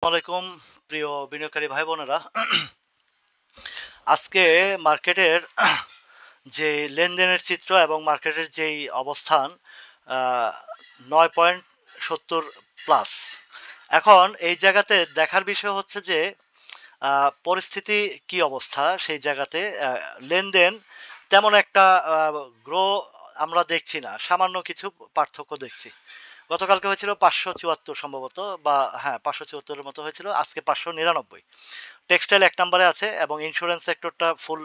আলাইকুম প্রিয় বিনিয়োগকারী ভাই বোনেরা। আজকে মার্কেটের যে লেনদেনের চিত্র এবং মার্কেটের যেই অবস্থান, 9.70 প্লাস। এখন এই জায়গাতে দেখার বিষয় হচ্ছে যে পরিস্থিতি কি অবস্থা সেই জায়গাতে। লেনদেন তেমন একটা গ্রো আমরা দেখছি না, সামান্য কিছু পার্থক্য দেখছি। গতকালকে হয়েছিল 574 সম্ভবত, বা হ্যাঁ 574-এর মতো হয়েছিল, আজকে 599। টেক্সটাইল এক নম্বরে আছে এবং ইন্স্যুরেন্স সেক্টরটা ফুল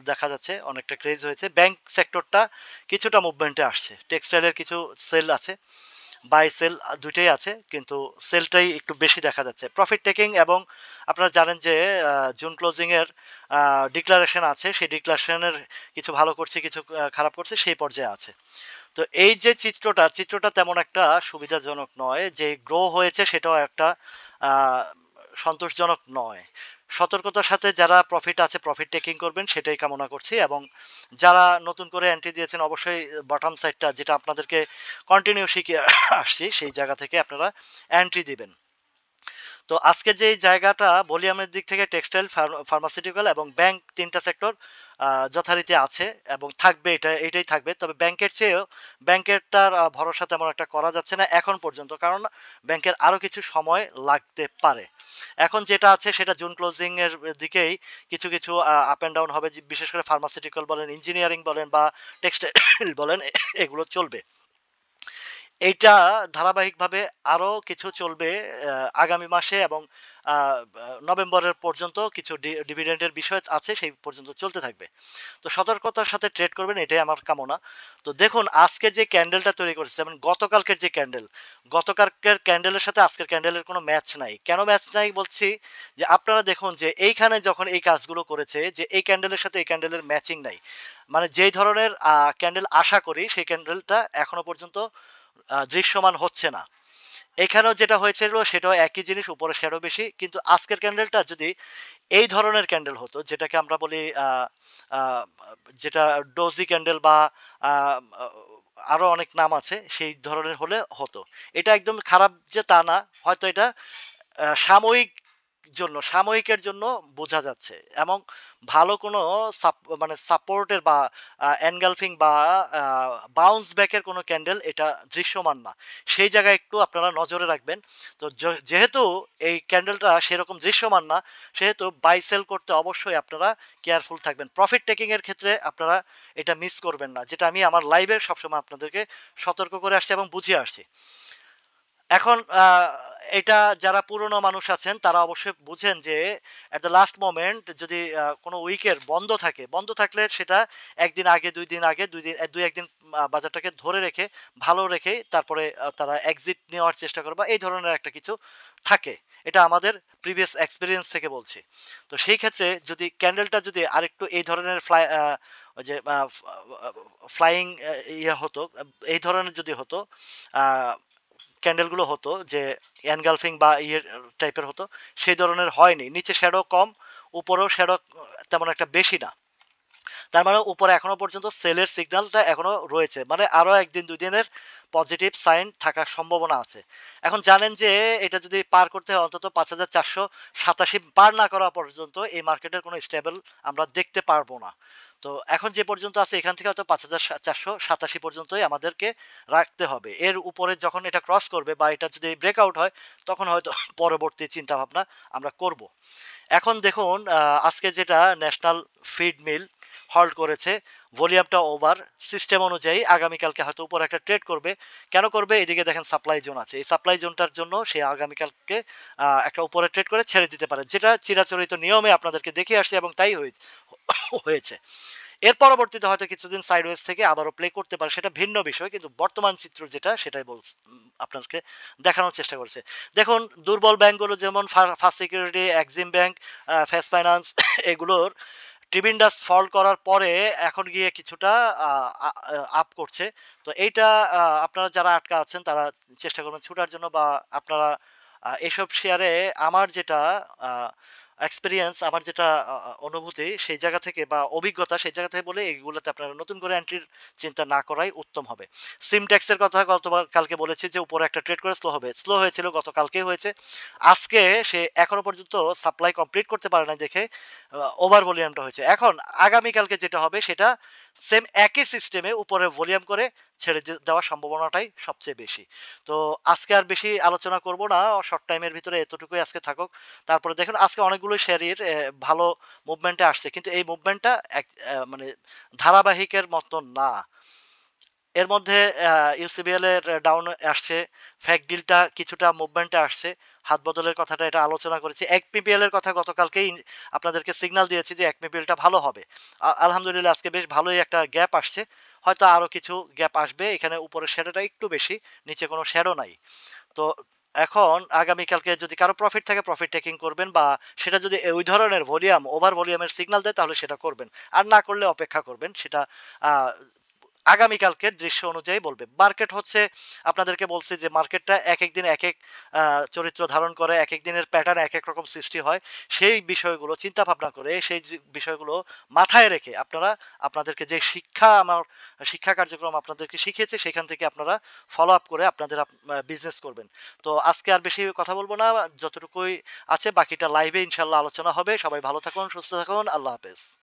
দেখা যাচ্ছে অনেকটা ক্রেজ হয়েছে। ব্যাংক সেক্টরটা কিছুটা মুভমেন্টে আসছে। টেক্সটাইলের কিছু সেল আছে, বাই সেল দুইটাই আছে, কিন্তু সেলটাই একটু বেশি দেখা যাচ্ছে। প্রফিট টেকিং এবং আপনারা জানেন যে জুন ক্লোজিং এর ডিক্লারেশন আছে, সেই ডিক্লারেশনের কিছু ভালো করছে, কিছু খারাপ করছে, সেই পর্যায়ে আছে। তো এই যে চিত্রটা তেমন একটা সুবিধাজনক নয়। যে গ্রো হয়েছে সেটাও একটা আহ, সন্তোষজনক নয়। সতর্কতার সাথে যারা প্রফিট আছে প্রফিট টেকিং করবেন সেটাই কামনা করছি, এবং যারা নতুন করে এন্ট্রি দিয়েছেন অবশ্যই বটম সাইডটা যেটা আপনাদেরকে কন্টিনিউ শিখে আসছি সেই জায়গা থেকে আপনারা এন্ট্রি দিবেন। তো আজকে যে জায়গাটা ভলিউমের দিক থেকে টেক্সটাইল, ফার্মাসিউটিক্যাল এবং ব্যাংক, তিনটা সেক্টর যথারীতি আছে এবং থাকবে, এটাই থাকবে। তবে ব্যাংকের চেয়েও ব্যাংকেরটার ভরসা তেমন একটা করা যাচ্ছে না এখন পর্যন্ত, কারণ ব্যাংকের আরো কিছু সময় লাগতে পারে। এখন যেটা আছে সেটা জুন ক্লোজিং এর দিকেই কিছু কিছু আপ এন্ড ডাউন হবে, বিশেষ করে ফার্মাসিউটিক্যাল বলেন, ইঞ্জিনিয়ারিং বলেন বা টেক্সটাইল বলেন, এগুলো চলবে। এইটা ধারাবাহিকভাবে আরো কিছু চলবে আগামী মাসে, এবং নভেম্বরের পর্যন্ত কিছু ডিভিডেন্ডের বিষয় আছে, সেই পর্যন্ত চলতে থাকবে। তো সতর্কতার সাথে ট্রেড করবেন, এটাই আমার কামনা। তো দেখুন আজকে যে ক্যান্ডেলটা তৈরি করেছে, যেমন গতকালকের যে ক্যান্ডেল, গতকালকের ক্যান্ডেলের সাথে আজকের ক্যান্ডেলের কোনো ম্যাচ নাই। কেন ম্যাচ নাই বলছি, যে আপনারা দেখুন যে এইখানে যখন এই কাজগুলো করেছে, যে এই ক্যান্ডেলের সাথে এই ক্যান্ডেলের ম্যাচিং নাই। মানে যেই ধরনের ক্যান্ডেল আশা করি সেই ক্যান্ডেলটা এখনো পর্যন্ত দৃশ্যমান হচ্ছে না। এখানেও যেটা হয়েছিল সেটাও একই জিনিস, উপরে শ্যাডো বেশি, কিন্তু আজকের ক্যান্ডেলটা যদি এই ধরনের ক্যান্ডেল হতো, যেটাকে আমরা বলি যেটা ডোজি ক্যান্ডেল বা আহ, আরো অনেক নাম আছে, সেই ধরনের হলে হতো। এটা একদম খারাপ যে তা না, হয়তো এটা সাময়িক সাময়িকের জন্য বোঝা যাচ্ছে, এবং ভালো কোনো মানে সাপোর্টের বা এনগালফিং বা বাউন্স ব্যাকের কোনো ক্যান্ডেল এটা দৃশ্যমান না। সেই জায়গায় একটু আপনারা নজরে রাখবেন। তো যেহেতু এই ক্যান্ডেলটা সেরকম দৃশ্যমান না, সেহেতু বাই সেল করতে অবশ্যই আপনারা কেয়ারফুল থাকবেন। প্রফিট টেকিং এর ক্ষেত্রে আপনারা এটা মিস করবেন না, যেটা আমি আমার লাইভে সবসময় আপনাদেরকে সতর্ক করে আসছি এবং বুঝিয়ে আসছি। এখন এটা যারা পুরনো মানুষ আছেন তারা অবশ্যই বুঝেন যে এট দ্য লাস্ট মোমেন্ট যদি কোনো উইকের বন্ধ থাকলে সেটা একদিন আগে, 2 দিন আগে, 2 একদিন বাজারটাকে ধরে রেখে ভালো রেখে তারপরে তারা এক্সিট নেওয়ার চেষ্টা করে বা এই ধরনের একটা কিছু থাকে। এটা আমাদের প্রিভিয়াস এক্সপিরিয়েন্স থেকে বলছি। তো সেই ক্ষেত্রে যদি ক্যান্ডেলটা যদি আরেকটু এই ধরনের ওই যে ফ্লাইং ইয়ে হতো, এই ধরনের যদি হতো, আহ ক্যান্ডেলগুলো হতো যে এনগালফিং বা ইয়ে টাইপের হতো, সেই ধরনের হয়নি। নিচে শ্যাডো কম, উপরেও শ্যাডো তেমন একটা বেশি না। তার মানে উপরে এখনো পর্যন্ত সেলের সিগন্যালটা এখনো রয়েছে, মানে আরো একদিন 2 দিনের পজিটিভ সাইন থাকার সম্ভাবনা আছে। এখন জানেন যে এটা যদি পার করতে হয় অন্তত 5,487 পার না করা পর্যন্ত এই মার্কেটের কোনো স্টেবল আমরা দেখতে পারবো না। তো এখন যে পর্যন্ত আছে এখান থেকে হয়তো 5,487 পর্যন্তই আমাদেরকে রাখতে হবে। এর উপরে যখন এটা ক্রস করবে বা এটা যদি ব্রেকআউট হয়, তখন হয়তো পরবর্তী চিন্তা ভাবনা আমরা করব। এখন দেখুন আজকে যেটা ন্যাশনাল ফিড মিল হল্ড করেছে, ভলিউমটা ওভার, সিস্টেম অনুযায়ী আগামীকালকে হয়তো উপর একটা ট্রেড করবে। কেন করবে? এদিকে দেখেন সাপ্লাই জোন আছে, এই সাপ্লাই জোনটার জন্য সে আগামীকালকে একটা উপরে ট্রেড করে ছেড়ে দিতে পারে, যেটা চিরাচরিত নিয়মে আপনাদেরকে দেখিয়ে আসছে এবং তাই হয়েছে। এর পরবর্তীতে হয়তো কিছুদিন সাইডওয়েজ থেকে আবারও প্লে করতে পারে, সেটা ভিন্ন বিষয়, কিন্তু বর্তমান চিত্র যেটা সেটাই আপনাকে দেখানোর চেষ্টা করছে। দেখুন দুর্বল ব্যাংকগুলো যেমন first security, Exim bank, first finance এগুলোর ট্রিবিন্ডাস ফল করার পরে এখন গিয়ে কিছুটা আপ করছে। তো এইটা আপনারা যারা আটকা আছেন তারা চেষ্টা করবেন ছুটার জন্য, বা আপনারা এসব শেয়ারে আমার যেটা এক্সপেরিয়েন্স আমার যেটা অনুভূতি সেই জায়গা থেকে বা অভিজ্ঞতা সেই জায়গা থেকে বলে এগুলোতে আপনারা নতুন করে এন্ট্রির চিন্তা না করাই উত্তম হবে। সিমটেক্স এর কথা গতবার কালকে বলেছি যে উপরে একটা ট্রেড করে স্লো হবে। স্লো হয়েছিল গতকালকেই হয়েছে। আজকে সে এখনো পর্যন্ত সাপ্লাই কমপ্লিট করতে পারে নাই দেখে ওভার ভলিউমটা হয়েছে। এখন আগামীকালকে যেটা হবে সেটা সেম একই সিস্টেমে উপরে ভলিউম করে ছেড়ে দেওয়ার সম্ভাবনাটাই সবচেয়ে বেশি। তো আজকে আর বেশি আলোচনা করব না। শর্ট টাইমের ভিতরে এতটুকুই আজকে থাকুক। তারপরে দেখুন আজকে অনেকগুলো শেয়ারের ভালো মুভমেন্টে আসছে। কিন্তু এই মুভমেন্টটা মানে ধারাবাহিকের মতন না। এর মধ্যে ইউসিবিএল এর ডাউন আসছে। ফ্যাক ডিলটা কিছুটা মুভমেন্টে আসছে। হাত বদলের কথাটা এটা আলোচনা করেছি। একপিপিএল এর কথা গতকালকেই আপনাদেরকে সিগনাল দিয়েছি যে একপিপিএলটা ভালো হবে। আলহামদুলিল্লাহ আজকে বেশ ভালোই একটা গ্যাপ আসছে। হয়তো আরো কিছু গ্যাপ আসবে। এখানে উপরের শ্যাডোটা একটু বেশি, নিচে কোনো শ্যাডো নাই। তো এখন আগামীকালকে যদি কারো প্রফিট থাকে প্রফিট টেকিং করবেন বা সেটা যদি ওই ধরনের ভলিউম ওভার ভলিউমের সিগন্যাল দেয় তাহলে সেটা করবেন। আর না করলে অপেক্ষা করবেন। সেটা আ আগামীকালকের দৃশ্য অনুযায়ী বলবে। মার্কেট হচ্ছে আপনাদেরকে বলছি যে মার্কেটটা একেক দিন একেক আ চরিত্র ধারণ করে, একেক দিনের প্যাটার্ন একেক রকম সৃষ্টি হয়। সেই বিষয়গুলো চিন্তা ভাবনা করে সেই বিষয়গুলো মাথায় রেখে আপনারা আপনাদেরকে যে শিক্ষা কার্যক্রম আপনাদেরকে শিখিয়েছে সেখান থেকে আপনারা ফলো আপ করে আপনাদের বিজনেস করবেন। তো আজকে আর বেশি কথা বলব না। যতটুকুই আছে বাকিটা লাইভে ইনশাআল্লাহ আলোচনা হবে। সবাই ভালো থাকুন, সুস্থ থাকুন। আল্লাহ হাফেজ।